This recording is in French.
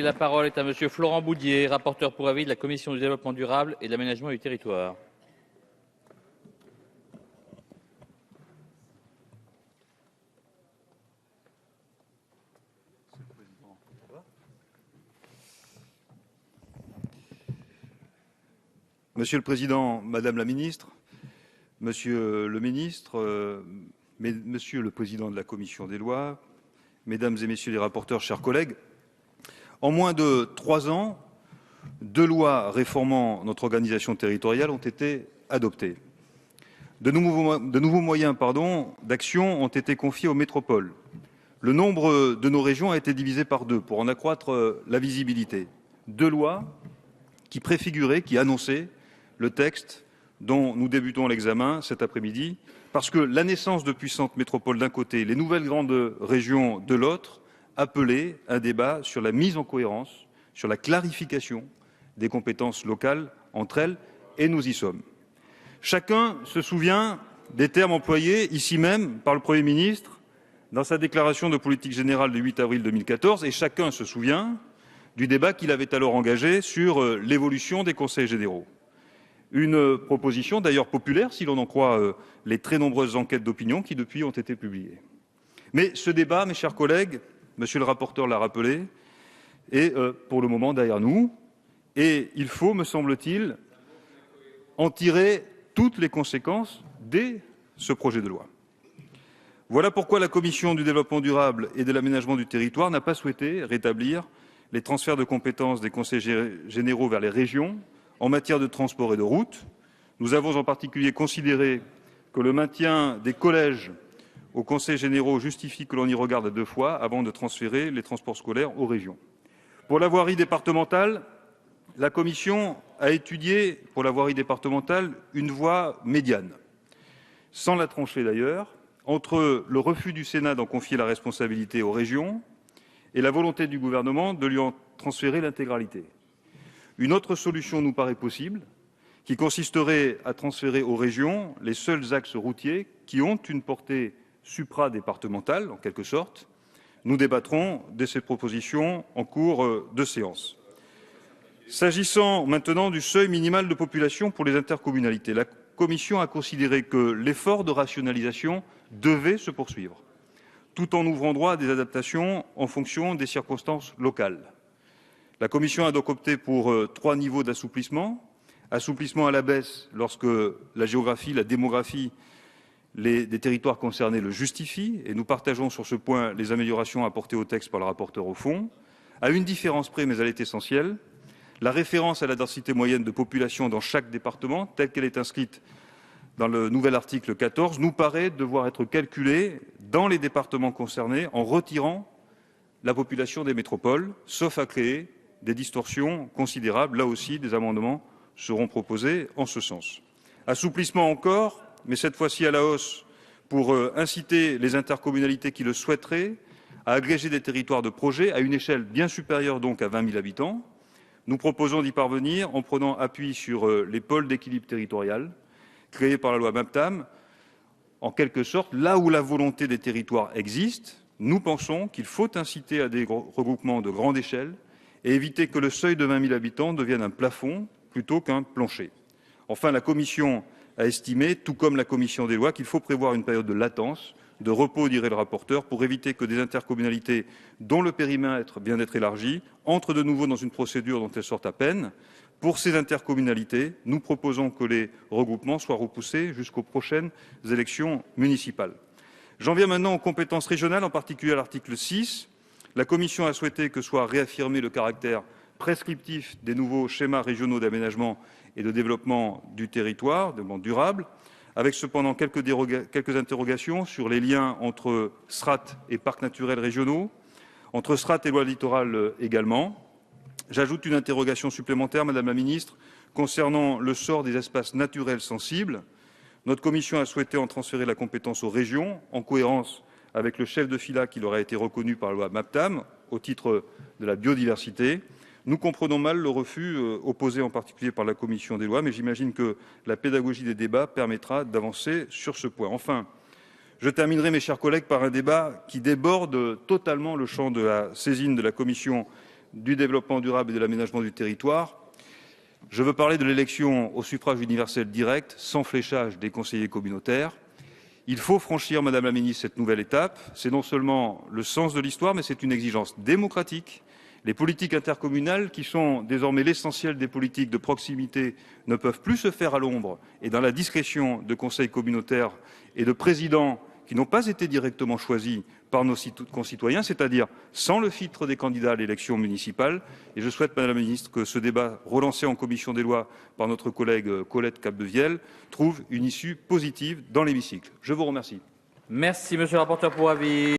la parole est à Monsieur Florent Boudier, rapporteur pour avis de la Commission du développement durable et de l'aménagement du territoire. Monsieur le Président, Madame la Ministre, Monsieur le Ministre, Monsieur le Président de la Commission des lois, Mesdames et Messieurs les rapporteurs, chers collègues, en moins de 3 ans, 2 lois réformant notre organisation territoriale ont été adoptées. De nouveaux moyens d'action ont été confiés aux métropoles. Le nombre de nos régions a été divisé par 2 pour en accroître la visibilité. 2 lois qui préfiguraient, qui annonçaient le texte dont nous débutons l'examen cet après-midi, parce que la naissance de puissantes métropoles d'un côté, les nouvelles grandes régions de l'autre, appelait un débat sur la mise en cohérence, sur la clarification des compétences locales entre elles, et nous y sommes. Chacun se souvient des termes employés ici même par le Premier ministre dans sa déclaration de politique générale du 8 avril 2014, et chacun se souvient du débat qu'il avait alors engagé sur l'évolution des conseils généraux. Une proposition d'ailleurs populaire, si l'on en croit les très nombreuses enquêtes d'opinion qui depuis ont été publiées. Mais ce débat, mes chers collègues, Monsieur le rapporteur l'a rappelé, est pour le moment derrière nous, et il faut, me semble-t-il, en tirer toutes les conséquences dès ce projet de loi. Voilà pourquoi la Commission du développement durable et de l'aménagement du territoire n'a pas souhaité rétablir les transferts de compétences des conseils généraux vers les régions en matière de transport et de route. Nous avons en particulier considéré que le maintien des collèges aux conseils généraux justifie que l'on y regarde à 2 fois avant de transférer les transports scolaires aux régions. Pour la voirie départementale, la Commission a étudié, pour la voirie départementale, une voie médiane, sans la trancher d'ailleurs, entre le refus du Sénat d'en confier la responsabilité aux régions et la volonté du gouvernement de lui en transférer l'intégralité. Une autre solution nous paraît possible, qui consisterait à transférer aux régions les seuls axes routiers qui ont une portée supra-départementale, en quelque sorte. Nous débattrons de ces propositions en cours de séance. S'agissant maintenant du seuil minimal de population pour les intercommunalités, la Commission a considéré que l'effort de rationalisation devait se poursuivre, tout en ouvrant droit à des adaptations en fonction des circonstances locales. La Commission a donc opté pour 3 niveaux d'assouplissement. Assouplissement à la baisse lorsque la géographie, la démographie des territoires concernés le justifient, et nous partageons sur ce point les améliorations apportées au texte par le rapporteur au fond. À une différence près, mais elle est essentielle, la référence à la densité moyenne de population dans chaque département, telle qu'elle est inscrite dans le nouvel article 14, nous paraît devoir être calculée dans les départements concernés en retirant la population des métropoles, sauf à créer des distorsions considérables. Là aussi, des amendements seront proposés en ce sens. Assouplissement encore, mais cette fois-ci à la hausse, pour inciter les intercommunalités qui le souhaiteraient à agréger des territoires de projet à une échelle bien supérieure donc à 20 000 habitants. Nous proposons d'y parvenir en prenant appui sur les pôles d'équilibre territorial créés par la loi MAPTAM. En quelque sorte, là où la volonté des territoires existe, nous pensons qu'il faut inciter à des regroupements de grande échelle et éviter que le seuil de 20 000 habitants devienne un plafond plutôt qu'un plancher. Enfin, la Commission a estimé, tout comme la Commission des lois, qu'il faut prévoir une période de latence, de repos, dirait le rapporteur, pour éviter que des intercommunalités dont le périmètre vient d'être élargi entrent de nouveau dans une procédure dont elles sortent à peine. Pour ces intercommunalités, nous proposons que les regroupements soient repoussés jusqu'aux prochaines élections municipales. J'en viens maintenant aux compétences régionales, en particulier à l'article 6. La Commission a souhaité que soit réaffirmé le caractère prescriptif des nouveaux schémas régionaux d'aménagement et de développement du territoire, développement durable, avec cependant quelques interrogations sur les liens entre strates et parcs naturels régionaux, entre strates et loi littorale également. J'ajoute une interrogation supplémentaire, Madame la Ministre, concernant le sort des espaces naturels sensibles. Notre Commission a souhaité en transférer la compétence aux régions, en cohérence avec le chef de fila qui leur a été reconnu par la loi MAPTAM au titre de la biodiversité. Nous comprenons mal le refus opposé en particulier par la Commission des lois, mais j'imagine que la pédagogie des débats permettra d'avancer sur ce point. Enfin, je terminerai, mes chers collègues, par un débat qui déborde totalement le champ de la saisine de la Commission du développement durable et de l'aménagement du territoire. Je veux parler de l'élection au suffrage universel direct, sans fléchage des conseillers communautaires. Il faut franchir, Madame la Ministre, cette nouvelle étape. C'est non seulement le sens de l'histoire, mais c'est une exigence démocratique. Les politiques intercommunales, qui sont désormais l'essentiel des politiques de proximité, ne peuvent plus se faire à l'ombre et dans la discrétion de conseils communautaires et de présidents qui n'ont pas été directement choisis par nos concitoyens, c'est-à-dire sans le filtre des candidats à l'élection municipale. Et je souhaite, Madame la Ministre, que ce débat relancé en commission des lois par notre collègue Colette Capdevielle trouve une issue positive dans l'hémicycle. Je vous remercie. Merci, monsieur le rapporteur pour avis.